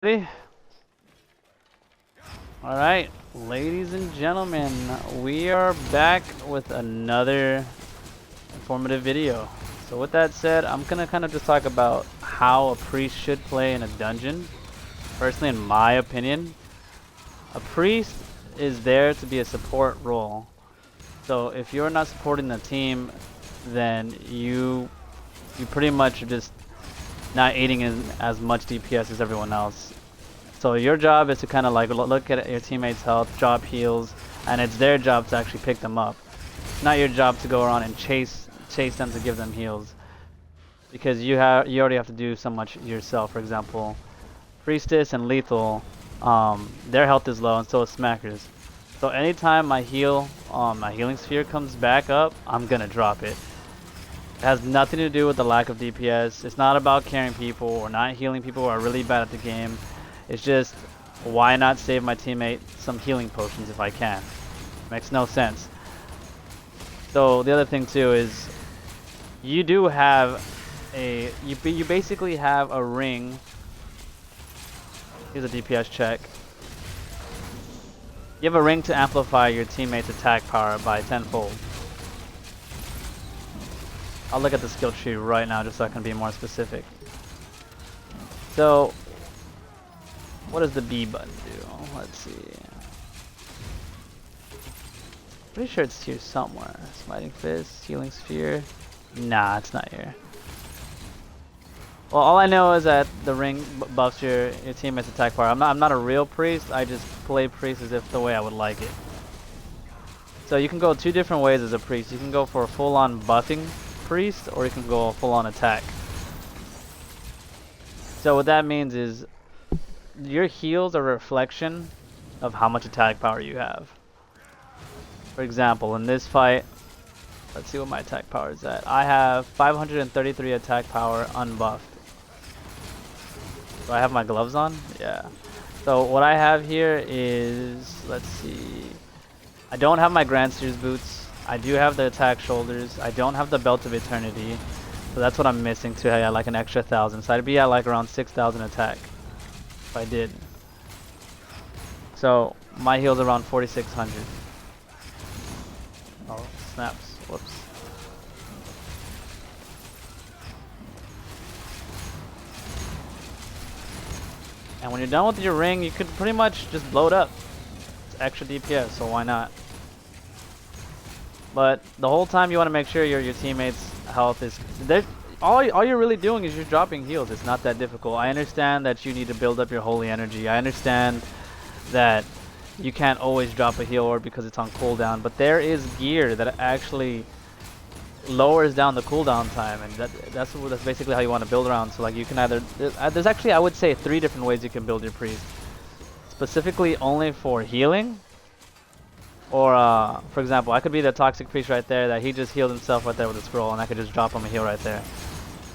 Ready? Alright, ladies and gentlemen, we are back with another informative video. So with that said, I'm gonna kind of just talk about how a priest should play in a dungeon. Personally, in my opinion, a priest is there to be a support role. So if you're not supporting the team, then you pretty much are just not aiding in as much DPS as everyone else. So your job is to kind of like look at your teammates' health, drop heals, and it's their job to actually pick them up. It's not your job to go around and chase them to give them heals, because you already have to do so much yourself. For example, Priestess and Lethal, their health is low, and so is Smackers. So anytime my healing sphere comes back up, I'm gonna drop it. It has nothing to do with the lack of DPS. It's not about carrying people or not healing people who are really bad at the game. It's just, why not save my teammate some healing potions if I can? Makes no sense. So the other thing too is, you do have you basically have a ring. Here's a DPS check. You have a ring to amplify your teammate's attack power by 10-fold. I'll look at the skill tree right now just so I can be more specific. So, what does the B button do? Let's see. Pretty sure it's here somewhere. Smiting Fist, Healing Sphere. Nah, it's not here. Well, all I know is that the ring buffs your teammate's attack power. I'm not a real priest. I just play priest as if the way I would like it. So you can go two different ways as a priest. You can go for a full-on buffing priest, or you can go full-on attack. So what that means is, your heals are a reflection of how much attack power you have. For example, in this fight, let's see what my attack power is at. I have 533 attack power unbuffed. Do I have my gloves on? Yeah. So what I have here is, let's see. I don't have my Grand Series boots. I do have the attack shoulders. I don't have the Belt of Eternity. So that's what I'm missing to have like an extra 1,000. So I'd be at like around 6,000 attack if I did. So my heal's around 4,600. Oh, snaps. Whoops. And when you're done with your ring, you could pretty much just blow it up. It's extra DPS, so why not? But the whole time you want to make sure your teammates' health is... all you're really doing is you're dropping heals. It's not that difficult. I understand that you need to build up your holy energy. I understand that you can't always drop a heal orb because it's on cooldown, but there is gear that actually lowers down the cooldown time, and that's basically how you want to build around. So like, you can either... there's actually, I would say, 3 different ways you can build your priest. Specifically only for healing. Or, for example, I could be the toxic priest right there that he just healed himself right there with a scroll, and I could just drop him a heal right there.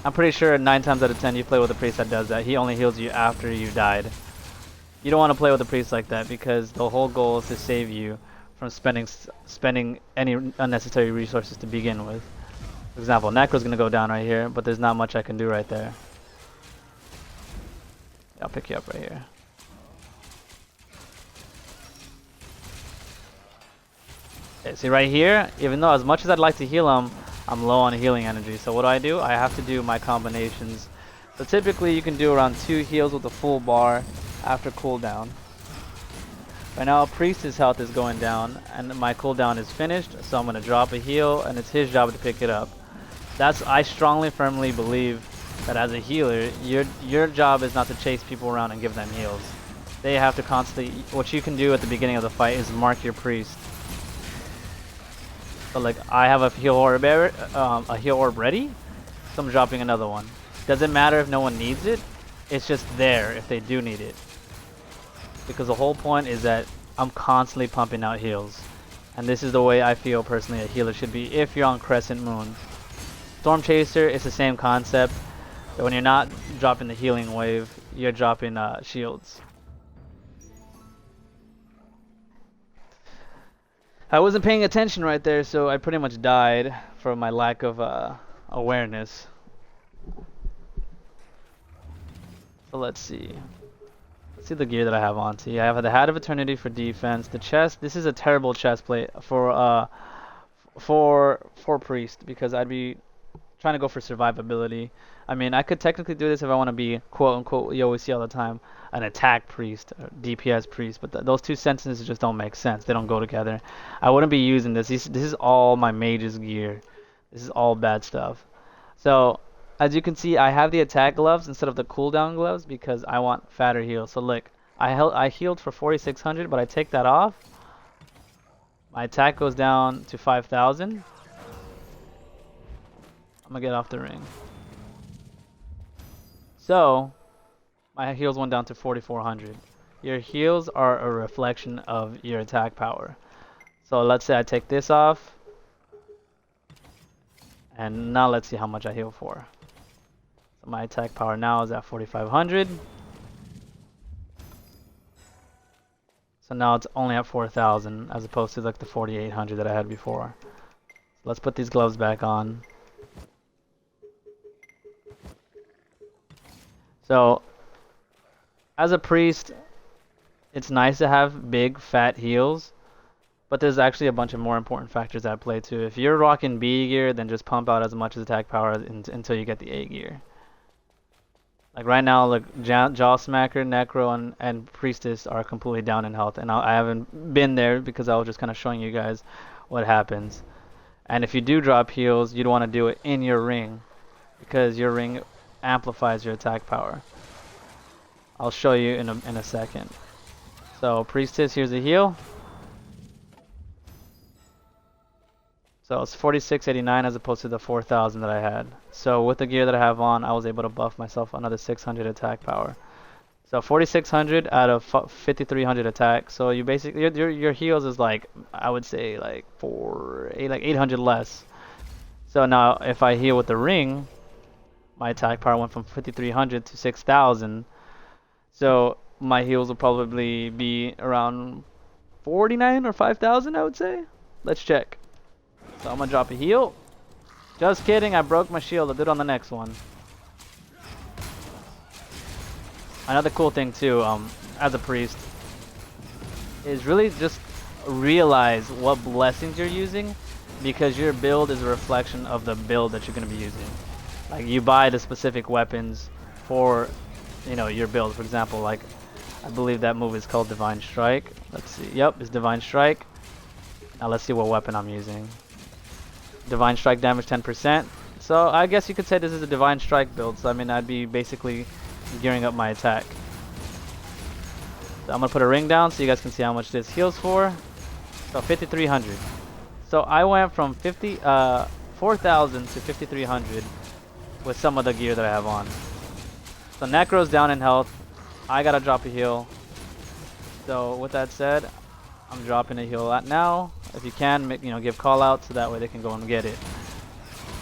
I'm pretty sure 9 times out of 10 you play with a priest that does that. He only heals you after you died. You don't want to play with a priest like that, because the whole goal is to save you from spending any unnecessary resources to begin with. For example, Necro's gonna go down right here, but there's not much I can do right there. I'll pick you up right here. Okay, see right here, even though as much as I'd like to heal him, I'm low on healing energy. So what do? I have to do my combinations. So typically you can do around 2 heals with a full bar after cooldown. Right now, Priest's health is going down, and my cooldown is finished, so I'm gonna drop a heal, and it's his job to pick it up. I strongly, firmly believe that as a healer, your job is not to chase people around and give them heals. They have to constantly... What you can do at the beginning of the fight is mark your priest. So like, I have a heal orb ready, so I'm dropping another one. Doesn't matter if no one needs it, it's just there if they do need it. Because the whole point is that I'm constantly pumping out heals. And this is the way I feel personally a healer should be if you're on Crescent Moon. Storm Chaser is the same concept, but when you're not dropping the healing wave, you're dropping shields. I wasn't paying attention right there, so I pretty much died from my lack of awareness. So let's see. Let's see the gear that I have on. See, I have the Hat of Eternity for defense. The chest. This is a terrible chest plate for priest because I'd be trying to go for survivability. I mean, I could technically do this if I want to be quote unquote, you always see all the time, an attack priest, or DPS priest, but those two sentences just don't make sense. They don't go together. I wouldn't be using this. This is all my mage's gear. This is all bad stuff. So, as you can see, I have the attack gloves instead of the cooldown gloves because I want fatter heals. So look, I healed for 4,600, but I take that off. My attack goes down to 5,000. I'm gonna get off the ring. So, my heals went down to 4,400. Your heals are a reflection of your attack power. So let's say I take this off. And now let's see how much I heal for. So my attack power now is at 4,500. So now it's only at 4,000 as opposed to like the 4,800 that I had before. So let's put these gloves back on. So, as a priest, it's nice to have big, fat heals, but there's actually a bunch of more important factors at play too. If you're rocking B gear, then just pump out as much as attack power until you get the A gear. Like right now, like Jaw Smacker, Necro, and Priestess are completely down in health, and I haven't been there because I was just kind of showing you guys what happens. And if you do drop heals, you'd want to do it in your ring, because your ring amplifies your attack power. I'll show you in a second. So Priestess, here's a heal. So it's 4,689 as opposed to the 4,000 that I had. So with the gear that I have on, I was able to buff myself another 600 attack power. So 4,600 out of 5,300 attack. So you basically your heals is like, I would say like 800 less. So now if I heal with the ring, my attack power went from 5,300 to 6,000. So my heals will probably be around 49 or 5,000, I would say. Let's check. So I'm gonna drop a heal. Just kidding, I broke my shield. I'll do it on the next one. Another cool thing too, as a priest, is really just realize what blessings you're using, because your build is a reflection of the build that you're gonna be using. Like you buy the specific weapons for, you know, your build. For example, like I believe that move is called Divine Strike. Let's see. Yep, it's Divine Strike. Now let's see what weapon I'm using. Divine Strike damage 10%. So I guess you could say this is a Divine Strike build. So I mean, I'd be basically gearing up my attack. So I'm gonna put a ring down so you guys can see how much this heals for. So 5,300. So I went from 4,000 to 5,300 with some of the gear that I have on. So Necro's down in health. I gotta drop a heal. So with that said, I'm dropping a heal out now. If you can, make, give call out so that way they can go and get it.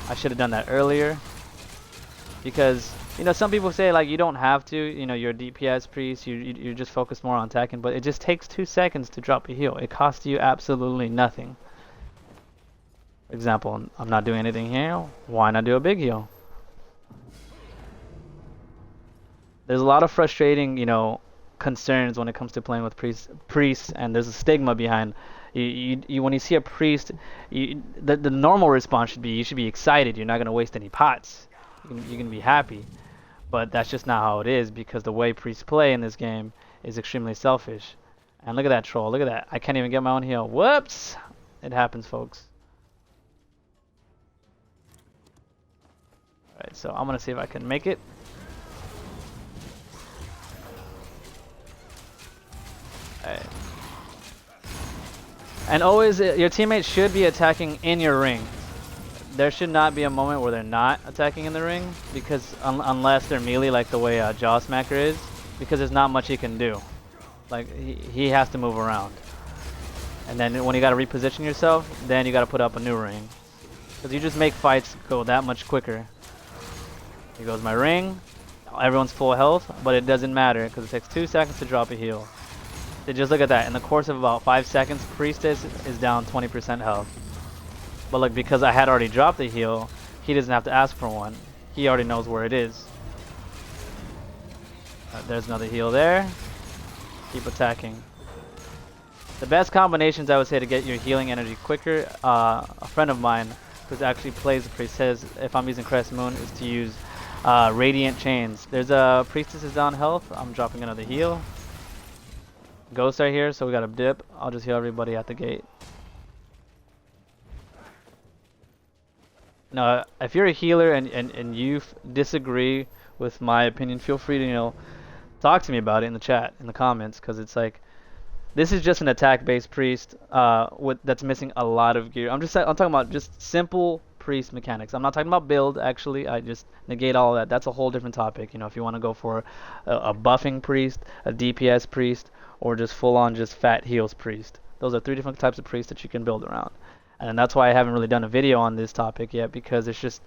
I should have done that earlier, because some people say like you don't have to. You're a DPS priest. You just focus more on attacking, but it just takes 2 seconds to drop a heal. It costs you absolutely nothing. For example, I'm not doing anything here. Why not do a big heal? There's a lot of frustrating, concerns when it comes to playing with priests, and there's a stigma behind. When you see a priest, the normal response should be you should be excited. You're not gonna waste any pots. You're gonna be happy, but that's just not how it is, because the way priests play in this game is extremely selfish. And look at that troll. Look at that. I can't even get my own heal. Whoops! It happens, folks. All right, so I'm gonna see if I can make it. Alright. And always, your teammates should be attacking in your ring. There should not be a moment where they're not attacking in the ring, because unless they're melee like the way Jaw Smacker is, because there's not much he can do. Like, he has to move around. And then when you gotta reposition yourself, then you gotta put up a new ring. Because you just make fights go that much quicker. Here goes my ring. Everyone's full health, but it doesn't matter because it takes 2 seconds to drop a heal. So just look at that. In the course of about 5 seconds, Priestess is down 20% health. But look, because I had already dropped the heal, he doesn't have to ask for one. He already knows where it is. There's another heal there. Keep attacking. The best combinations I would say to get your healing energy quicker, a friend of mine who actually plays the priest says if I'm using Crescent Moon is to use Radiant Chains. There's a priestess is down health. I'm dropping another heal. Ghost right here, so we got a dip. I'll just heal everybody at the gate. Now, if you're a healer and you disagree with my opinion, feel free to, talk to me about it in the chat, in the comments, because it's like, this is just an attack-based priest that's missing a lot of gear. I'm talking about just simple priest mechanics. I'm not talking about build, actually. I just negate all of that. That's a whole different topic. If you want to go for a buffing priest, a DPS priest, or just full-on just fat heals priest. Those are 3 different types of priests that you can build around. And that's why I haven't really done a video on this topic yet, because it's just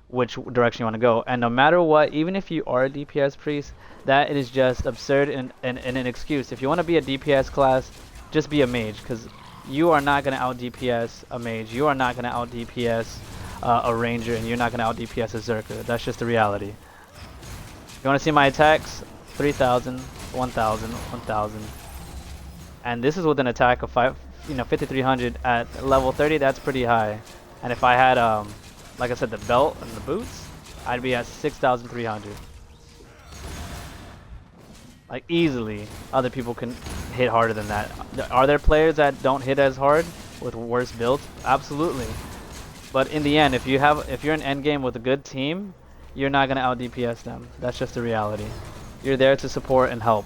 which direction you want to go. And no matter what, even if you are a DPS priest, that is just absurd and an excuse. If you want to be a DPS class, just be a mage, because you are not going to out DPS a mage. You are not going to out DPS a ranger, and you're not going to out DPS a Zerker. That's just the reality. You want to see my attacks? 3,000, 1,000, 1,000. And this is with an attack of 5,300 at level 30. That's pretty high. And if I had like I said, the belt and the boots, I'd be at 6,300. Like, easily, other people can hit harder than that. Are there players that don't hit as hard with worse builds? Absolutely. But in the end, if you're in endgame with a good team, you're not gonna out DPS them. That's just the reality. You're there to support and help.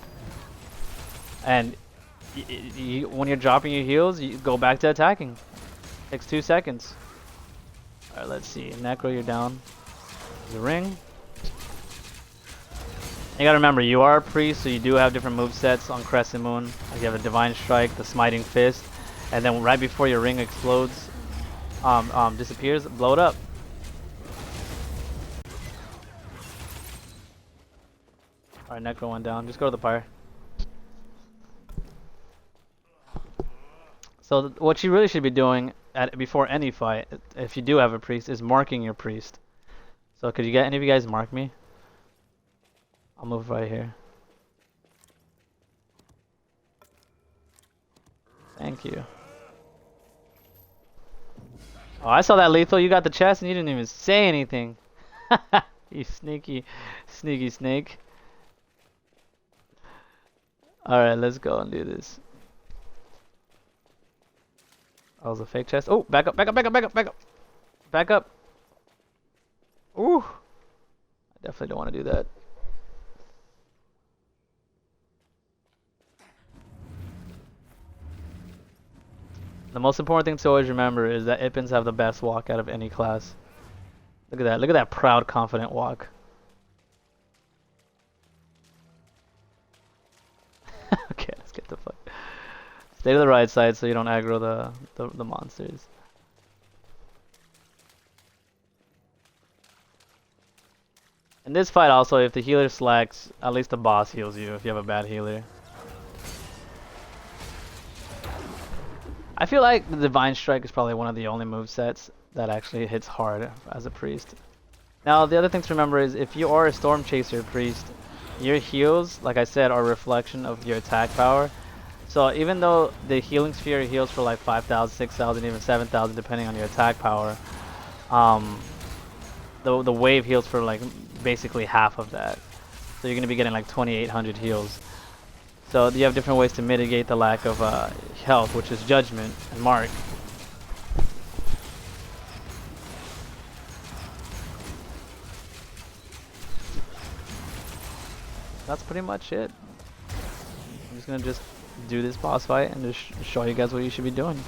And when you're dropping your heals, you go back to attacking. Takes 2 seconds. Alright, let's see. Necro, you're down. There's a ring. You gotta remember, you are a priest, so you do have different movesets on Crescent Moon. Like you have a Divine Strike, the Smiting Fist, and then right before your ring explodes, disappears, blow it up. Alright, Necro went down. Just go to the pyre. So what you really should be doing before any fight, if you do have a priest, is marking your priest. So could you get any of you guys mark me? I'll move right here. Thank you. Oh, I saw that, Lethal. You got the chest and you didn't even say anything. You sneaky snake. Alright, let's go and do this. That was a fake chest. Oh, back up. Back up. Ooh. I definitely don't want to do that. The most important thing to always remember is that Ippins have the best walk out of any class. Look at that. Look at that proud, confident walk. Okay, let's get the fuck. Stay to the right side so you don't aggro the monsters. In this fight also, if the healer slacks, at least the boss heals you if you have a bad healer. I feel like the Divine Strike is probably one of the only movesets that actually hits hard as a priest. Now, the other thing to remember is if you are a Storm Chaser priest, your heals, like I said, are a reflection of your attack power. So even though the Healing Sphere heals for like 5,000, 6,000, even 7,000 depending on your attack power, the wave heals for like basically half of that. So you're going to be getting like 2,800 heals. So you have different ways to mitigate the lack of health, which is Judgment and Mark. That's pretty much it. I'm just going to do this boss fight and just show you guys what you should be doing.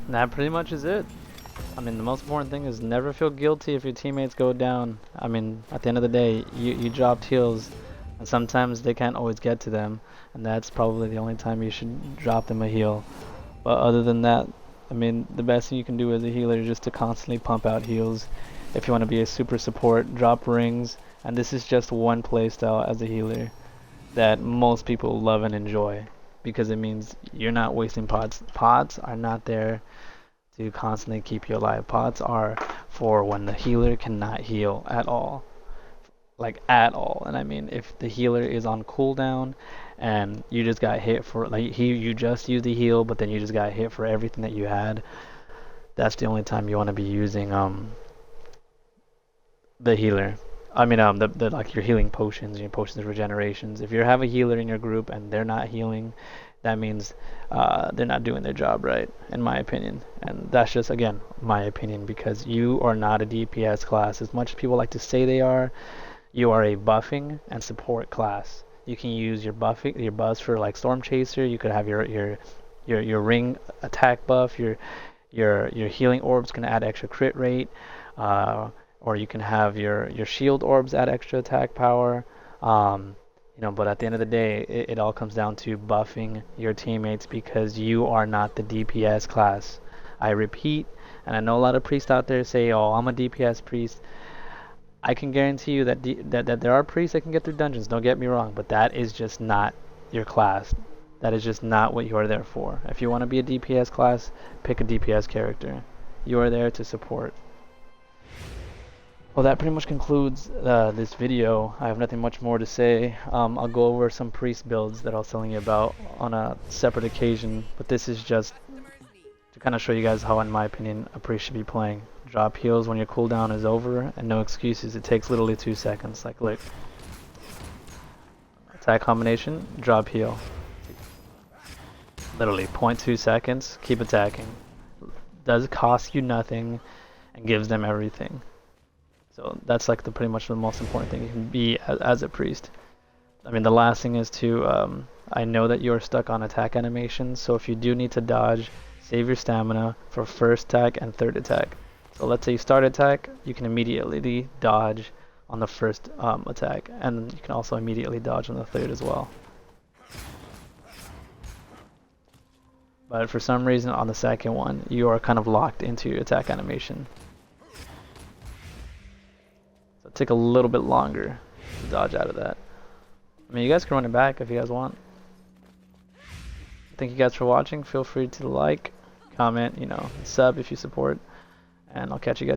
That pretty much is it. I mean, the most important thing is never feel guilty if your teammates go down. I mean, at the end of the day, you dropped heals, and sometimes they can't always get to them, and that's probably the only time you should drop them a heal. But other than that, I mean, the best thing you can do as a healer is just to constantly pump out heals. If you want to be a super support, drop rings, and this is just one playstyle as a healer that most people love and enjoy, because it means you're not wasting pots. Pots are not there to constantly keep you alive. Pots are for when the healer cannot heal at all. Like at all. And I mean, if the healer is on cooldown and you just got hit for, like, you just used the heal, but then you just got hit for everything that you had, that's the only time you want to be using the healer. I mean, the like your healing potions, your potions of regenerations. If you have a healer in your group and they're not healing, that means they're not doing their job right, in my opinion. And that's just, again, my opinion, because you are not a DPS class. As much as people like to say they are, you are a buffing and support class. You can use your buffs for like Storm Chaser. You could have your ring attack buff. Your healing orbs can add extra crit rate. Or you can have your shield orbs add extra attack power. You know, but at the end of the day, it all comes down to buffing your teammates, because you are not the DPS class. I repeat, and I know a lot of priests out there say, "Oh, I'm a DPS priest." I can guarantee you that that there are priests that can get through dungeons. Don't get me wrong, but that is just not your class. That is just not what you are there for. If you want to be a DPS class, pick a DPS character. You are there to support. Well, that pretty much concludes this video. I have nothing much more to say. I'll go over some priest builds that I was telling you about on a separate occasion, but this is just to kind of show you guys how, in my opinion, a priest should be playing. Drop heals when your cooldown is over, and no excuses. It takes literally 2 seconds. Like, look. Attack combination, drop heal. Literally 0.2 seconds, keep attacking. Does cost you nothing and gives them everything. So that's like pretty much the most important thing you can be as a priest. I mean, the last thing is to, I know that you're stuck on attack animations, so if you do need to dodge, save your stamina for first attack and third attack. So let's say you start attack, you can immediately dodge on the first attack, and you can also immediately dodge on the third as well. But for some reason on the second one, you are kind of locked into your attack animation. So take a little bit longer to dodge out of that. I mean, you guys can run it back if you guys want. Thank you guys for watching. Feel free to like, comment, you know, sub if you support, and I'll catch you guys.